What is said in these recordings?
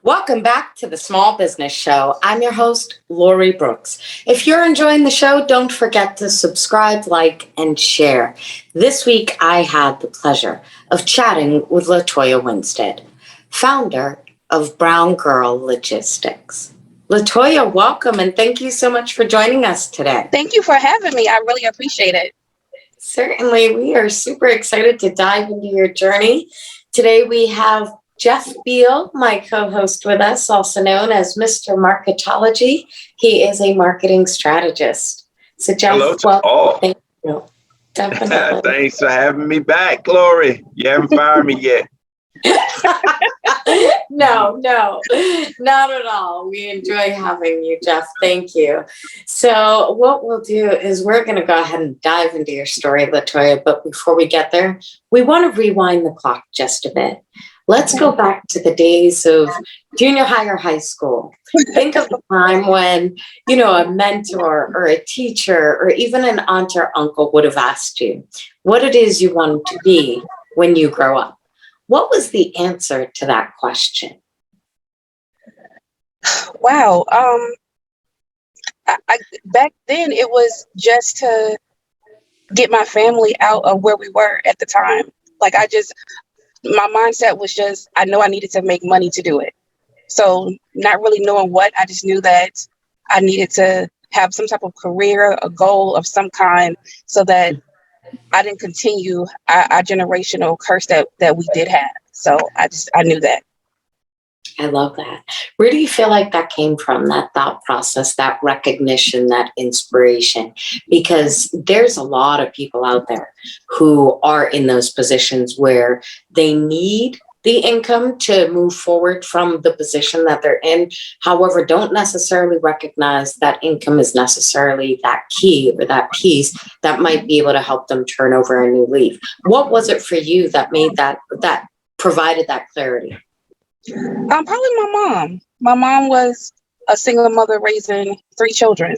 Welcome back to the Small Business Show. I'm your host, Lori Brooks. If you're enjoying the show, don't forget to subscribe, like, and share. This week, I had the pleasure of chatting with Latoya Winstead, founder of Brown Girl Logistics. Latoya, welcome, and thank you so much for joining us today. Thank you for having me. I really appreciate it. Certainly, we are super excited to dive into your journey. Today, we have Jeff Peale, my co-host with us, also known as Mr. Marketology. He is a marketing strategist. So Jeff, hello to all. Thank you. Definitely. Thanks for having me back, Lori. You haven't fired me yet. No, not at all. We enjoy having you, Jeff. Thank you. So what we'll do is we're going to go ahead and dive into your story, Latoya. But before we get there, we want to rewind the clock just a bit. Let's go back to the days of junior high or high school. Think of the time when, a mentor or a teacher or even an aunt or uncle would have asked you what it is you want to be when you grow up. What was the answer to that question? Wow. I back then it was just to get my family out of where we were at the time. My mindset was just, I know I needed to make money to do it. So not really knowing what, I just knew that I needed to have some type of career, a goal of some kind, so that I didn't continue our generational curse that we did have. So I knew that. I love that. Where do you feel like that came from, that thought process, that recognition, that inspiration? Because there's a lot of people out there who are in those positions where they need the income to move forward from the position that they're in. However, don't necessarily recognize that income is necessarily that key or that piece that might be able to help them turn over a new leaf. What was it for you that made that provided that clarity? Probably my mom. My mom was a single mother raising 3 children,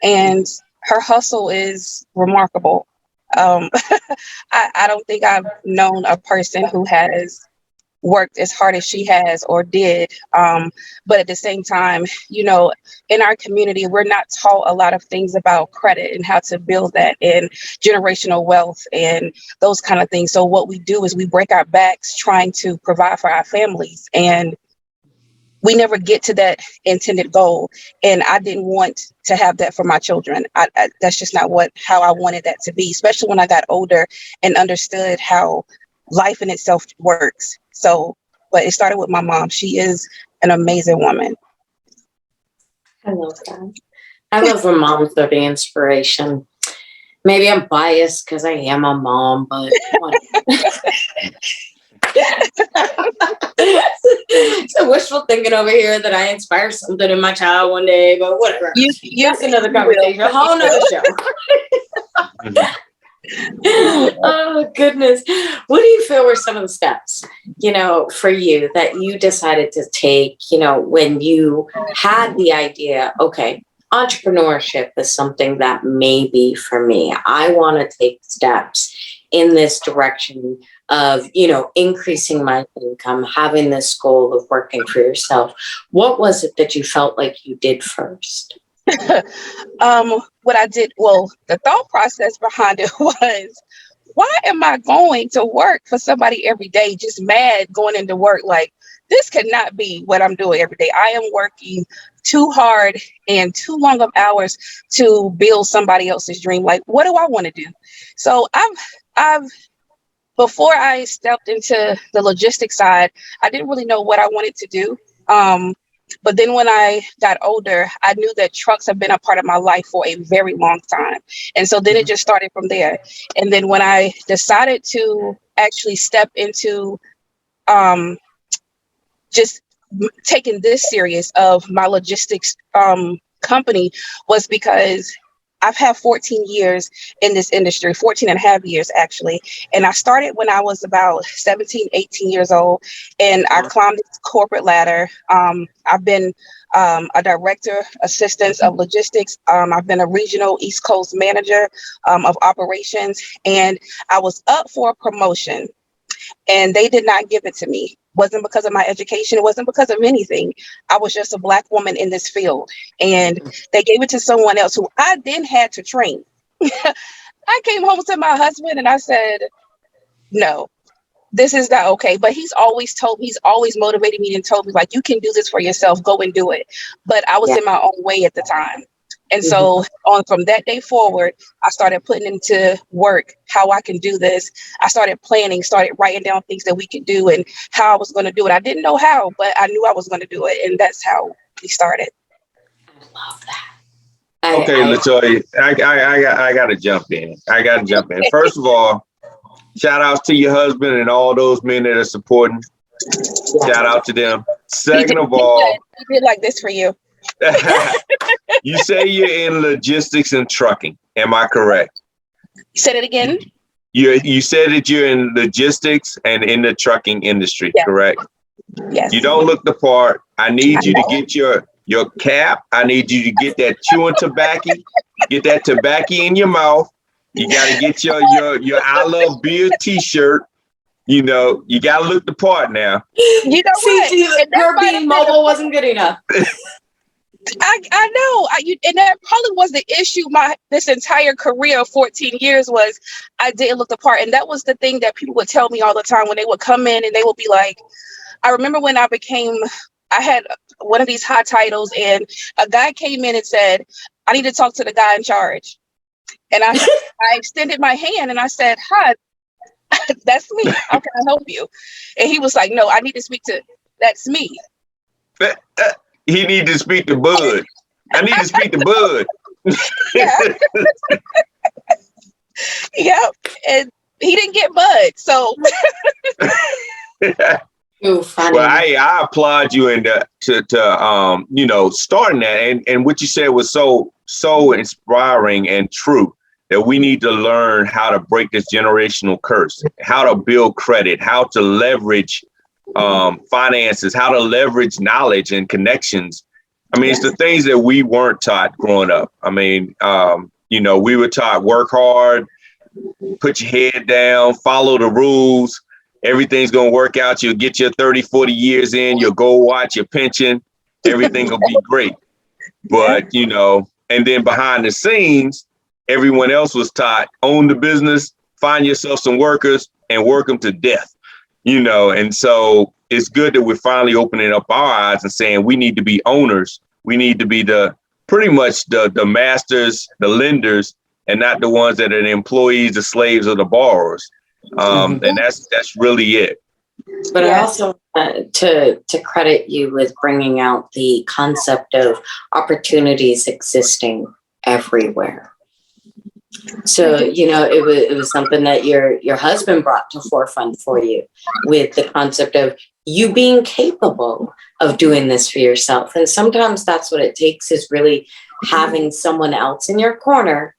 and her hustle is remarkable. I don't think I've known a person who has worked as hard as she has or did. But at the same time, in our community, we're not taught a lot of things about credit and how to build that and generational wealth and those kind of things. So what we do is we break our backs trying to provide for our families, and we never get to that intended goal. And I didn't want to have that for my children. That's just not how I wanted that to be, especially when I got older and understood how life in itself works. But it started with my mom. She is an amazing woman. I love that. I love when moms are the inspiration. Maybe I'm biased because I am a mom, but so wishful thinking over here that I inspire something in my child one day, but whatever. That's another conversation, a whole nother show. Oh, goodness. What do you feel were some of the steps, for you that you decided to take, when you had the idea, okay, entrepreneurship is something that may be for me. I want to take steps in this direction of, increasing my income, having this goal of working for yourself. What was it that you felt like you did first? What I did, the thought process behind it was, why am I going to work for somebody every day, just mad going into work? Like, this could not be what I'm doing every day. I am working too hard and too long of hours to build somebody else's dream. Like, what do I want to do? So I've before I stepped into the logistics side, I didn't really know what I wanted to do. But then when I got older, I knew that trucks have been a part of my life for a very long time. And so then it just started from there. And then when I decided to actually step into just taking this serious of my logistics company, was because I've had 14 years in this industry, 14 and a half years actually. And I started when I was about 17, 18 years old, and I climbed this corporate ladder. I've been a director, assistant of logistics. I've been a regional East Coast manager of operations, and I was up for a promotion, and they did not give it to me. Wasn't because of my education. It wasn't because of anything. I was just a Black woman in this field, and they gave it to someone else who I then had to train. I came home to my husband and I said, no, this is not okay. But he's always motivated me and told me, like, you can do this for yourself, go and do it. But I was in my own way at the time. And so from that day forward, I started putting into work how I can do this. I started planning, started writing down things that we could do and how I was going to do it. I didn't know how, but I knew I was going to do it. And that's how we started. I love that. Okay, Latoya, I got to jump in. First of all, shout outs to your husband and all those men that are supporting. Shout out to them. Second of all, he did like this for you. You say you're in logistics and trucking. Am I correct? Said it again. You said that you're in logistics and in the trucking industry, correct? Yes. You don't look the part. I need you to get your cap. I need you to get that chewing tobacco. Get that tobacco in your mouth. You got to get your I love beer T-shirt. You know, you got to look the part now. You know what? Your being mobile wasn't good enough. I know, and that probably was the issue. This entire career of 14 years was I didn't look the part, and that was the thing that people would tell me all the time when they would come in, and they would be like, I remember when I had one of these high titles, and a guy came in and said, I need to talk to the guy in charge, and I extended my hand and I said, hi, that's me. How can I help you? And he was like, no, I need to speak to. That's me. He need to speak to Bud. I need to speak to Bud. Yeah, and he didn't get Bud, so. Ooh, funny. Well, I applaud you to starting that, and what you said was so inspiring and true, that we need to learn how to break this generational curse, how to build credit, how to leverage finances, how to leverage knowledge and connections. I mean, it's the things that we weren't taught growing up. I mean, we were taught work hard, put your head down, follow the rules. Everything's going to work out. You'll get your 30, 40 years in, you'll go watch your pension. Everything will be great. But, and then behind the scenes, everyone else was taught, own the business, find yourself some workers and work them to death. And so it's good that we're finally opening up our eyes and saying we need to be owners. We need to be pretty much the masters, the lenders, and not the ones that are the employees, the slaves, or the borrowers. And that's really it. But I also want to credit you with bringing out the concept of opportunities existing everywhere. So, it was something that your husband brought to forefront for you, with the concept of you being capable of doing this for yourself. And sometimes that's what it takes, is really having someone else in your corner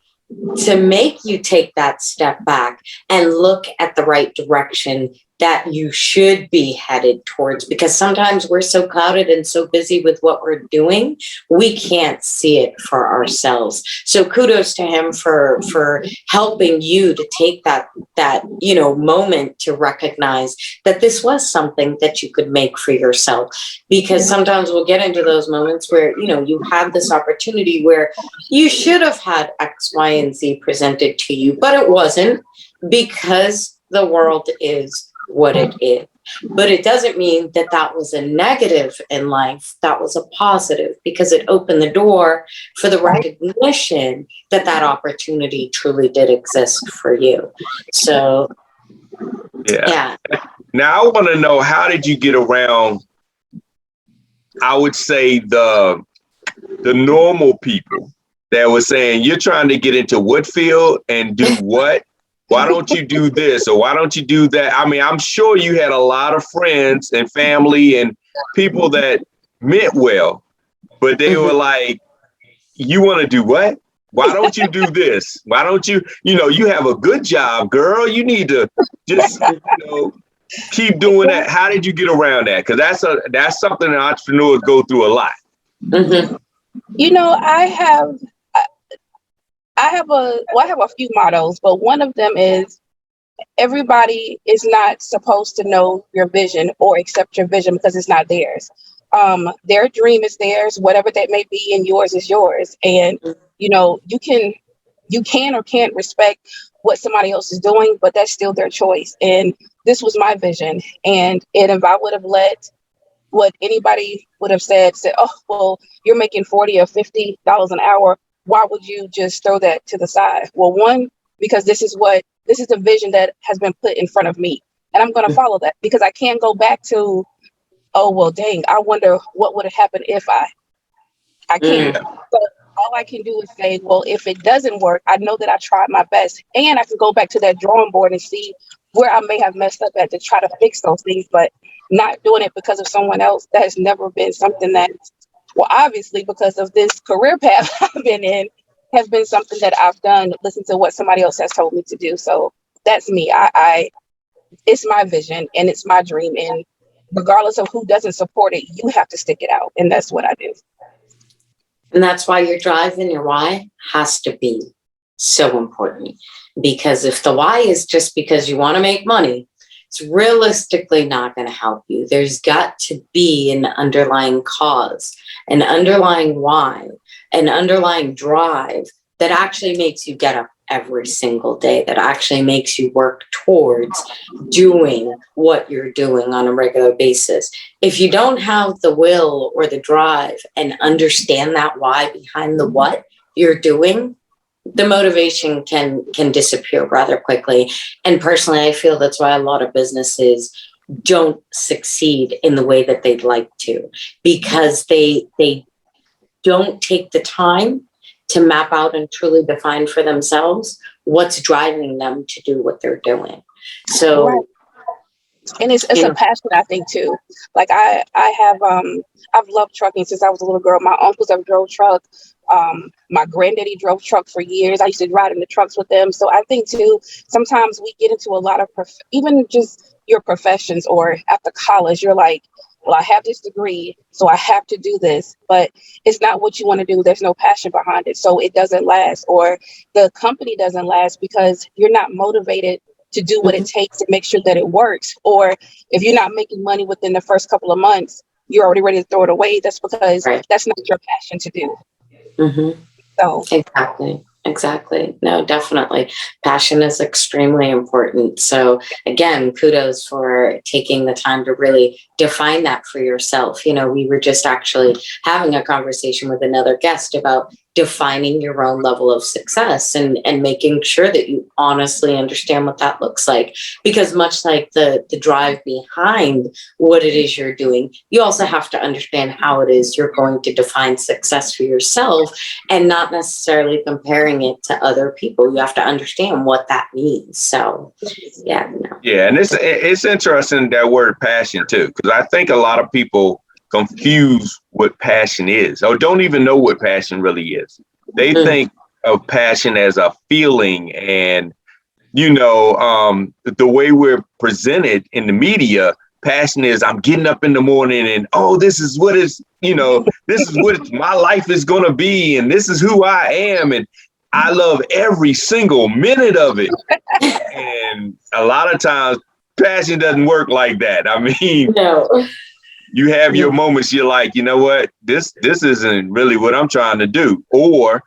to make you take that step back and look at the right direction that you should be headed towards, because sometimes we're so clouded and so busy with what we're doing, we can't see it for ourselves. So kudos to him for helping you to take that moment to recognize that this was something that you could make for yourself. Because sometimes we'll get into those moments where, you have this opportunity where you should have had X, Y, and Z presented to you, but it wasn't, because the world is what it is. But it doesn't mean that was a negative in life. That was a positive, because it opened the door for the recognition that opportunity truly did exist for you. So, yeah. Now I want to know, how did you get around, I would say, the normal people that were saying, you're trying to get into what field and do what? Why don't you do this, or why don't you do that? I mean, I'm sure you had a lot of friends and family and people that meant well, but they were like, you want to do what? Why don't you do this? Why don't you, you have a good job, girl. You need to just, keep doing that. How did you get around that? Because that's something that entrepreneurs go through a lot. Mm-hmm. I have a few mottos, but one of them is everybody is not supposed to know your vision or accept your vision because it's not theirs. Their dream is theirs, whatever that may be, and yours is yours. And you can or can't respect what somebody else is doing, but that's still their choice. And this was my vision. And if I would have let what anybody would have said, oh, well, you're making $40 or $50 an hour, why would you just throw that to the side? Well, one, because this is the vision that has been put in front of me. And I'm going to follow that because I can't go back to, oh, well, dang, I wonder what would have happened if I can't. So all I can do is say, well, if it doesn't work, I know that I tried my best. And I can go back to that drawing board and see where I may have messed up at to try to fix those things, but not doing it because of someone else. That has never been something that, well, obviously because of this career path I've been in, has been something that I've done, listen to what somebody else has told me to do. So that's me. It's my vision and it's my dream. And regardless of who doesn't support it, you have to stick it out. And that's what I do. And that's why your drive and your why has to be so important. Because if the why is just because you want to make money, it's realistically not going to help you. There's got to be an underlying cause, an underlying why, an underlying drive that actually makes you get up every single day, that actually makes you work towards doing what you're doing on a regular basis. If you don't have the will or the drive and understand that why behind the what you're doing, the motivation can disappear rather quickly. And personally, I feel that's why a lot of businesses don't succeed in the way that they'd like to, because they don't take the time to map out and truly define for themselves what's driving them to do what they're doing. So, right. And it's a passion, I think, too. Like I've loved trucking since I was a little girl. My uncles have drove truck. My granddaddy drove truck for years. I used to ride in the trucks with them. So I think too, sometimes we get into a lot of, even just your professions or after college, you're like, well, I have this degree, so I have to do this, but it's not what you want to do. There's no passion behind it. So it doesn't last, or the company doesn't last because you're not motivated to do what it takes to make sure that it works. Or if you're not making money within the first couple of months, you're already ready to throw it away. That's because that's not your passion to do. Mm-hmm. So Exactly. No, definitely. Passion is extremely important. So again, kudos for taking the time to really define that for yourself. We were just actually having a conversation with another guest about defining your own level of success and making sure that you honestly understand what that looks like. Because much like the drive behind what it is you're doing, you also have to understand how it is you're going to define success for yourself and not necessarily comparing it to other people. You have to understand what that means. So, yeah. No. Yeah, and it's interesting, that word passion too, because I think a lot of people confuse what passion is or don't even know what passion really is. They think of passion as a feeling, and the way we're presented in the media, passion is I'm getting up in the morning and this is what it's this is what my life is going to be, and this is who I am, and I love every single minute of it. And a lot of times passion doesn't work like that. I mean, no. You have your moments, you're like, you know what, this isn't really what I'm trying to do. Or,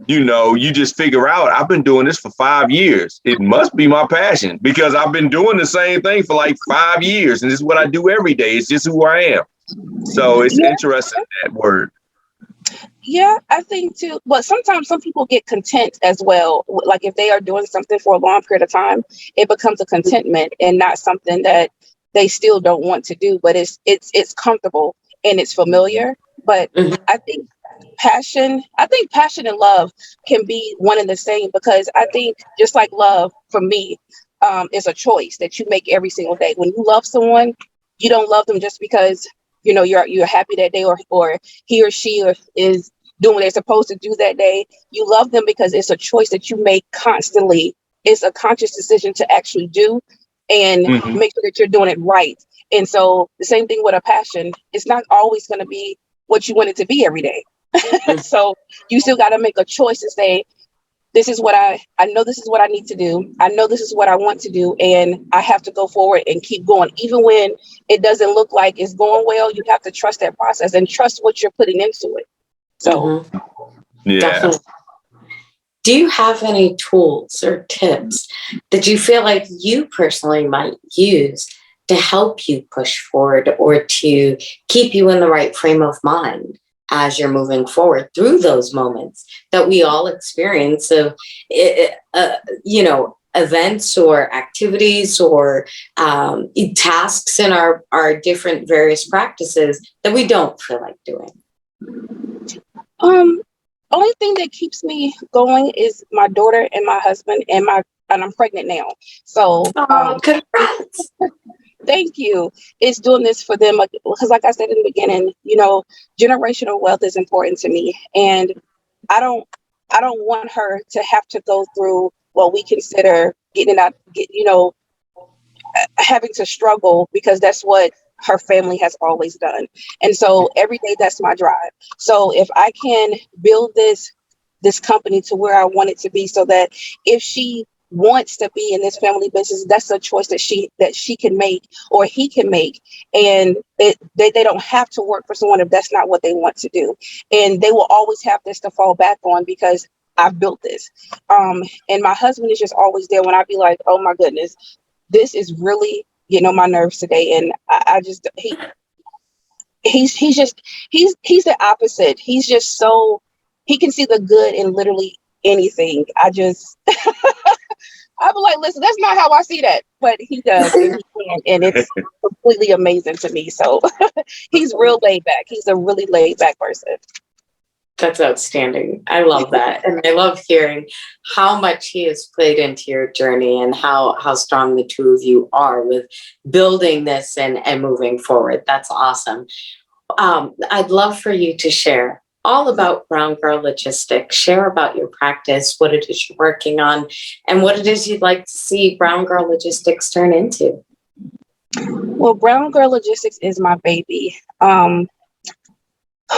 you just figure out, I've been doing this for 5 years. It must be my passion because I've been doing the same thing for like 5 years. And this is what I do every day. It's just who I am. So it's interesting, that word. Yeah, I think too. But sometimes some people get content as well. Like if they are doing something for a long period of time, it becomes a contentment and not something that they still don't want to do. But it's comfortable and it's familiar. But I think passion and love can be one and the same, because I think just like love for me is a choice that you make every single day. When you love someone, you don't love them just because you're happy that day or he or she is doing what they're supposed to do that day. You love them because it's a choice that you make constantly. It's a conscious decision to actually do and make sure that you're doing it right. And so the same thing with a passion. It's not always going to be what you want it to be every day. So you still got to make a choice to say, this is what I know this is what I need to do. I know this is what I want to do. And I have to go forward and keep going. Even when it doesn't look like it's going well, you have to trust that process and trust what you're putting into it. So, yeah. Definitely. Do you have any tools or tips that you feel like you personally might use to help you push forward or to keep you in the right frame of mind as you're moving forward through those moments that we all experience of, events or activites or tasks in our different various practices that we don't feel like doing? Only thing that keeps me going is my daughter and my husband and I'm pregnant now. So congrats. Thank you. It's doing this for them because, like I said in the beginning, generational wealth is important to me, and I don't want her to have to go through what we consider having to struggle, because that's what her family has always done. And so every day, that's my drive. So if I can build this company to where I want it to be, so that if she wants to be in this family business, that's a choice that she can make or he can make, and they don't have to work for someone if that's not what they want to do, and they will always have this to fall back on because I've built this. And my husband is just always there when I be like, oh my goodness, this is really getting on my nerves today, and I just he's the opposite. He's just so, he can see the good in literally anything. I be like, listen, that's not how I see that, but he does, and he can, and it's completely amazing to me. So he's real laid back. He's a really laid back person. That's outstanding. I love that. And I love hearing how much he has played into your journey and how strong the two of you are with building this and moving forward. That's awesome. I'd love for you to share all about Brown Girl Logistics. Share about your practice, what it is you're working on, and what it is you'd like to see Brown Girl Logistics turn into. Well, Brown Girl Logistics is my baby.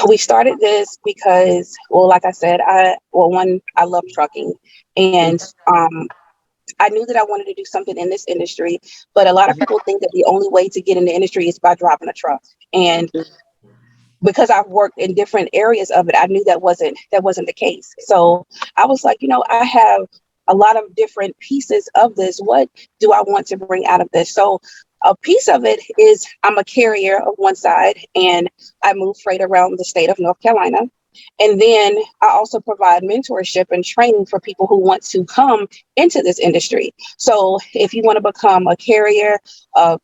We started this because, like I said, I love trucking, and I knew that I wanted to do something in this industry, but a lot of people think that the only way to get in the industry is by driving a truck. And because I've worked in different areas of it, I knew that wasn't the case. So I was like, I have a lot of different pieces of this. What do I want to bring out of this? So a piece of it is I'm a carrier of one side, and I move freight around the state of North Carolina. And then I also provide mentorship and training for people who want to come into this industry. So if you want to become a carrier, a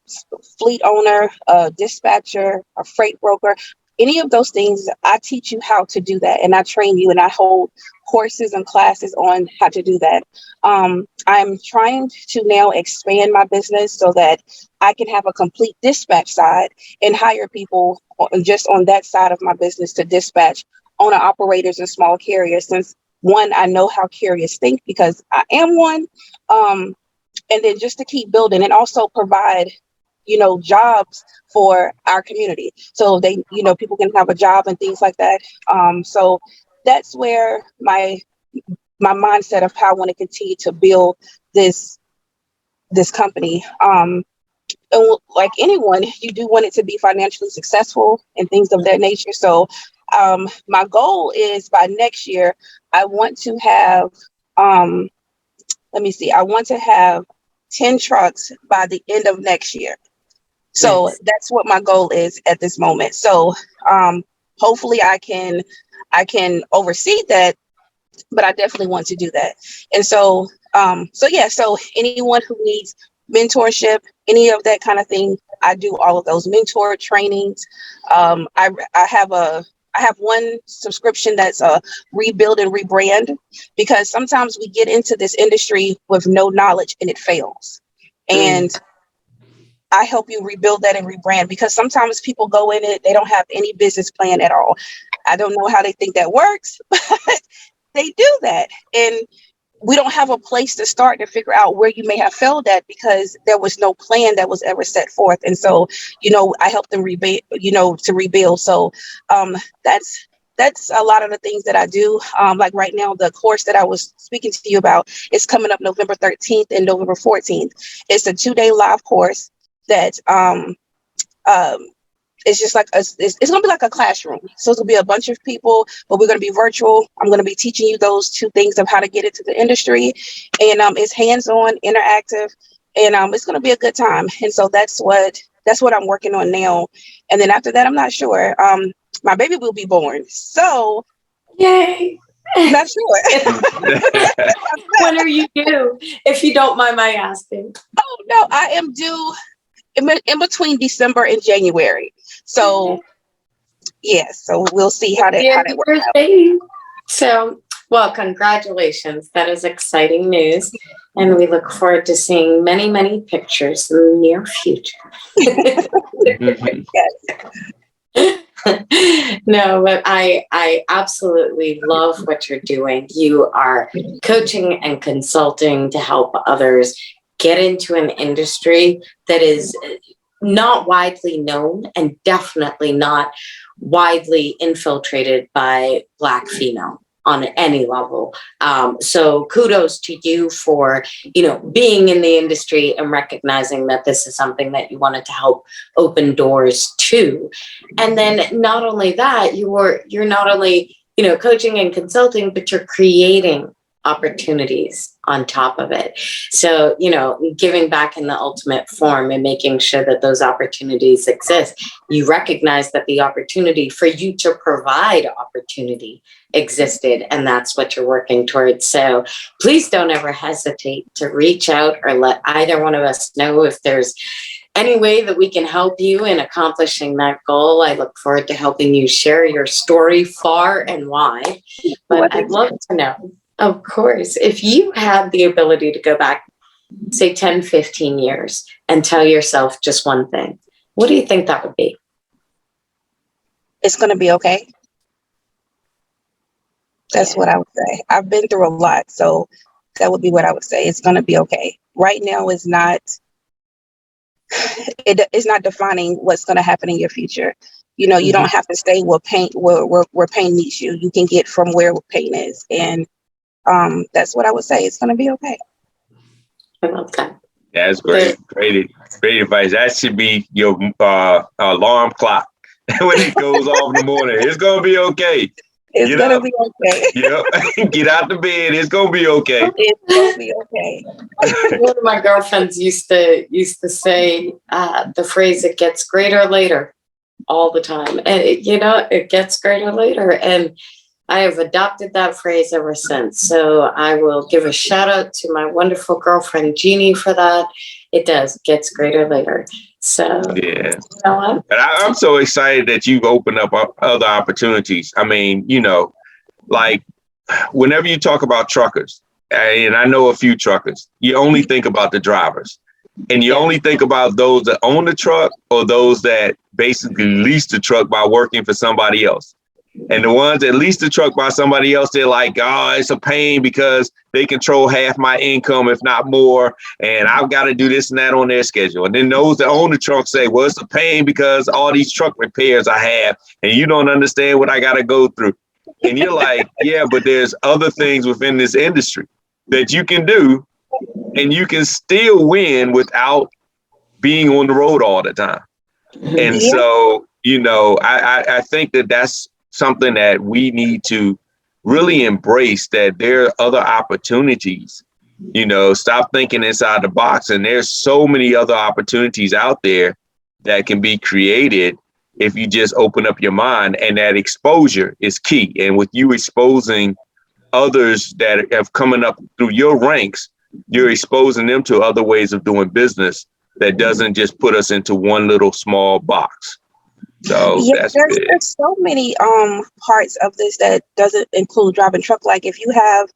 fleet owner, a dispatcher, a freight broker, any of those things, I teach you how to do that. And I train you, and I hold courses and classes on how to do that. I'm trying to now expand my business so that I can have a complete dispatch side and hire people just on that side of my business to dispatch owner operators and small carriers, since one, I know how carriers think because I am one. And then just to keep building and also provide, jobs for our community. So they, people can have a job and things like that. So that's where my mindset of how I want to continue to build this company. And like anyone, you do want it to be financially successful and things of that nature. So my goal is by next year, I want to have, I want to have 10 trucks by the end of next year. So that's what my goal is at this moment. So hopefully I can oversee that, but I definitely want to do that. And so, so anyone who needs mentorship, any of that kind of thing, I do all of those mentor trainings. I have one subscription that's a rebuild and rebrand, because sometimes we get into this industry with no knowledge and it fails. And I help you rebuild that and rebrand, because sometimes people go in it, they don't have any business plan at all. I don't know how they think that works, but they do that. And we don't have a place to start to figure out where you may have failed at, because there was no plan that was ever set forth. And so, I help them rebuild, to rebuild. So that's a lot of the things that I do. Like right now, the course that I was speaking to you about is coming up November 13th and November 14th. It's a 2-day live course that it's just like it's going to be like a classroom. So it's going to be a bunch of people, but we're going to be virtual. I'm going to be teaching you those 2 things of how to get into the industry. And it's hands-on, interactive, and it's going to be a good time. And so that's what I'm working on now. And then after that, I'm not sure. My baby will be born. So yay. Not sure. When are you due, if you don't mind my asking? Oh, no, I am due in between December and January. So, so we'll see how that works out. So, well, congratulations. That is exciting news. And we look forward to seeing many, many pictures in the near future. No, but I absolutely love what you're doing. You are coaching and consulting to help others get into an industry that is not widely known and definitely not widely infiltrated by Black female on any level. So kudos to you for, being in the industry and recognizing that this is something that you wanted to help open doors to. And then not only that, you're not only, coaching and consulting, but you're creating opportunities on top of it. So, giving back in the ultimate form and making sure that those opportunities exist. You recognize that the opportunity for you to provide opportunity existed, and that's what you're working towards. So please don't ever hesitate to reach out or let either one of us know if there's any way that we can help you in accomplishing that goal. I look forward to helping you share your story far and wide. But I'd love to know, of course, if you had the ability to go back, say 10, 15 years and tell yourself just one thing, what do you think that would be? It's going to be okay. That's what I would say. I've been through a lot, so that would be what I would say. It's going to be okay. Right now is not, it is not defining what's going to happen in your future. You don't have to stay where pain meets you. You can get from where pain is. And that's what I would say. It's going to be okay. I love that. That's great. Great advice. That should be your alarm clock when it goes off in the morning. It's going to be okay. It's going to be okay. Yep. Get out the bed. It's going to be okay. It's going to be okay. One of my girlfriends used to say the phrase, "It gets greater later," all the time. And it gets greater later. And I have adopted that phrase ever since. So I will give a shout out to my wonderful girlfriend, Jeannie, for that. It gets greater later. So, yeah. And I'm so excited that you've opened up other opportunities. I mean, like whenever you talk about truckers, and I know a few truckers, you only think about the drivers. And you only think about those that own the truck or those that basically lease the truck by working for somebody else. And the ones that lease the truck by somebody else, they're like, oh, it's a pain because they control half my income, if not more. And I've got to do this and that on their schedule. And then those that own the truck say, well, it's a pain because all these truck repairs I have, and you don't understand what I got to go through. And you're like, yeah, but there's other things within this industry that you can do, and you can still win without being on the road all the time. And so, I think that that's something that we need to really embrace, that there are other opportunities. Stop thinking inside the box. And there's so many other opportunities out there that can be created if you just open up your mind. And that exposure is key. And with you exposing others that have coming up through your ranks, you're exposing them to other ways of doing business that doesn't just put us into one little small box. So Yeah, that's there's good. there's so many parts of this that doesn't include driving truck. Like if you have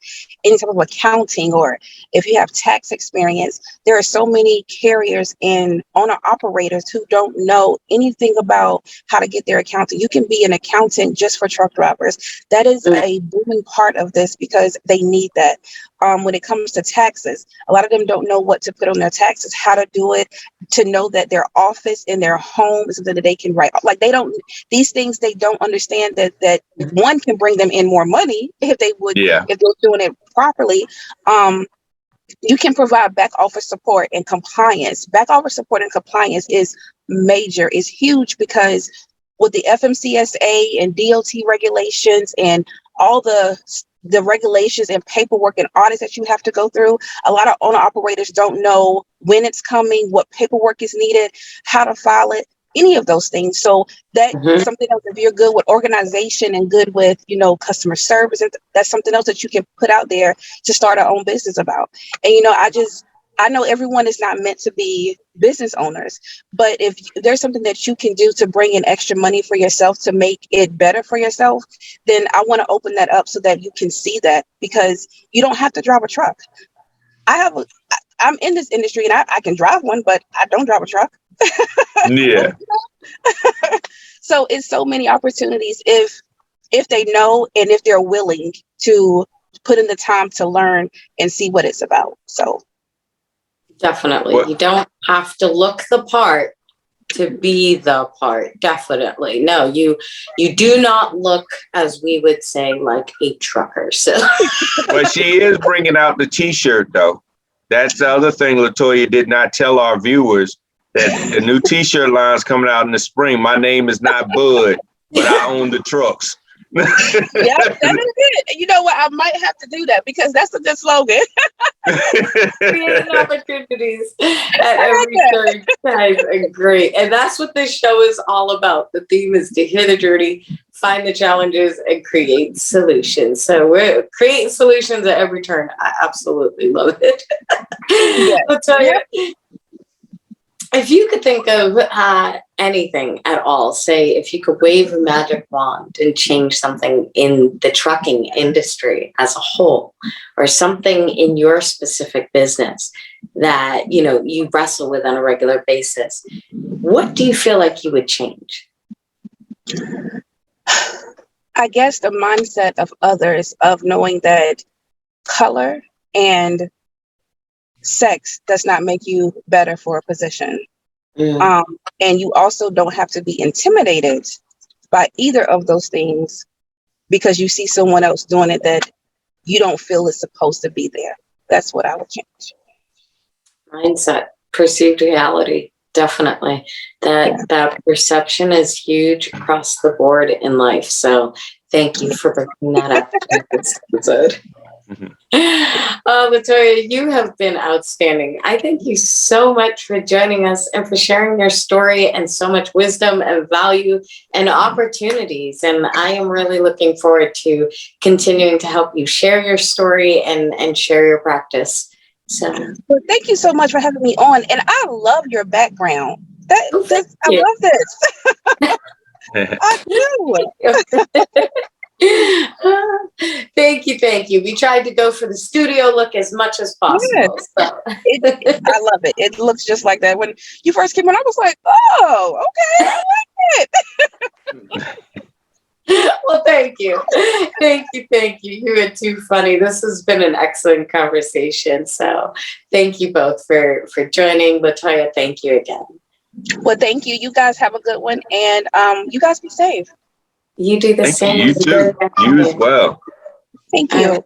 any type of accounting or if you have tax experience, there are so many carriers and owner operators who don't know anything about how to get their accounting. You can be an accountant just for truck drivers. That is a booming part of this because they need that. When it comes to taxes, a lot of them don't know what to put on their taxes, how to do it, to know that their office in their home is something that they can write. Like they don't, these things they don't understand that one can bring them in more money if they would, Yeah. if they're doing it properly. You can provide back office support and compliance. Back office support and compliance is major, is huge because with the FMCSA and DOT regulations and all the regulations and paperwork and audits that you have to go through, a lot of owner operators don't know when it's coming, what paperwork is needed, how to file it, any of those things. So that's something else. If you're good with organization and good with, customer service, and that's something else that you can put out there to start our own business about. And, I know everyone is not meant to be business owners, but if there's something that you can do to bring in extra money for yourself to make it better for yourself, then I want to open that up so that you can see that, because you don't have to drive a truck. I'm in this industry and I can drive one, but I don't drive a truck. Yeah. So it's so many opportunities if they know and if they're willing to put in the time to learn and see what it's about. So definitely, you don't have to look the part to be the part. Definitely, no, you do not look, as we would say, like a trucker. So, but she is bringing out the T-shirt though. That's the other thing Latoya did not tell our viewers, that the new T-shirt line's coming out in the spring. My name is not Bud, but I own the trucks. Yeah, that is it. You know what? I might have to do that because that's a good slogan. Creating opportunities at every turn. Guys are great. And that's what this show is all about. The theme is to hear the journey, find the challenges, and create solutions. So we're creating solutions at every turn. I absolutely love it. Yes. I'll tell you. If you could think of anything at all, say if you could wave a magic wand and change something in the trucking industry as a whole, or something in your specific business that, you wrestle with on a regular basis, what do you feel like you would change? I guess the mindset of others, of knowing that color and sex does not make you better for a position. And you also don't have to be intimidated by either of those things because you see someone else doing it that you don't feel is supposed to be there. That's what I would change. Mindset, perceived reality, definitely. That perception is huge across the board in life. So thank you for bringing that up in this episode. Latoya, you have been outstanding. I thank you so much for joining us and for sharing your story and so much wisdom and value and opportunities. And I am really looking forward to continuing to help you share your story and share your practice. So, well, thank you so much for having me on. And I love your background. I love this. I do. Thank you. We tried to go for the studio look as much as possible. Yes. So. I love it. It looks just like that. When you first came on, I was like, oh, okay, I like it. Well, thank you. You are too funny. This has been an excellent conversation. So thank you both for joining. Latoya, thank you again. Well, thank you. You guys have a good one. And you guys be safe. You do the same. You too. You as well. Thank you.